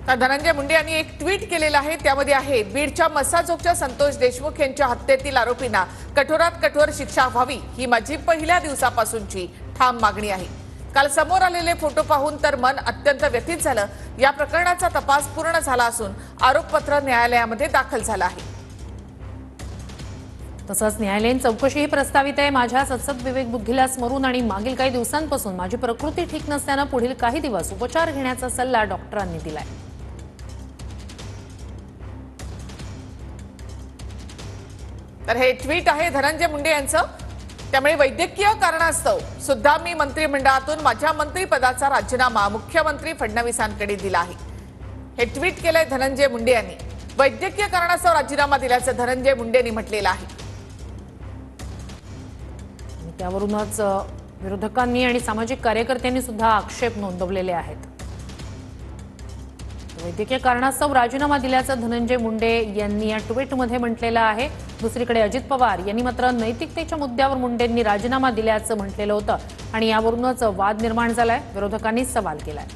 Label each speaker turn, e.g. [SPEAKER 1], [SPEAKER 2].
[SPEAKER 1] तर धनंजय मुंडे यांनी एक ट्विट केलेलं आहे। त्यामध्ये आहे, बीडच्या मस्साजोगच्या संतोष देशमुख यांच्या हत्येतील आरोपींना कठोरात कठोर शिक्षा व्हावी ही माझी पहिल्या दिवसापासूनची ठाम मागणी आहे। काल समोर आलेले फोटो पाहून तर मन अत्यंत व्यथित झालं। या प्रकरणाचा तपास पूर्ण झाला असून आरोपपत्र न्यायालयामध्ये दाखल झालं आहे।
[SPEAKER 2] तसंच न्यायालयीन चौकशीही प्रस्तावित आहे। माझ्या सतत विवेक बुद्धीला स्मरून आणि मागील काही दिवसांपासून माझी प्रकृती ठीक नसल्याने पुढील काही दिवस उपचार घेण्याचा सल्ला डॉक्टरांनी दिलाय।
[SPEAKER 1] तर हे ट्विट आहे धनंजय मुंडे यांचं। त्यामुळे वैद्यकीय कारणास्तव सुद्धा मी मंत्रिमंडळातून माझ्या मंत्रिपदाचा राजीनामा मुख्यमंत्री फडणवीसांकडे दिला आहे। हे ट्विट केलंय धनंजय मुंडे यांनी। वैद्यकीय कारणास्तव राजीनामा दिल्याचं धनंजय मुंडेंनी म्हटलेलं आहे।
[SPEAKER 2] त्यावरूनच विरोधकांनी आणि सामाजिक कार्यकर्त्यांनी सुद्धा आक्षेप नोंदवलेले आहेत। वैद्यकीय कारणास्तव राजीनामा दिल्याचं धनंजय मुंडे यांनी या ट्विटमध्ये म्हटलेलं आहे। दुसरीकडे अजित पवार यांनी मात्र नैतिकतेच्या मुद्द्यावर मुंडेंनी राजीनामा दिल्याचं म्हटलेलं होतं आणि यावरूनच वाद निर्माण झालाय। विरोधकांनी सवाल केलाय।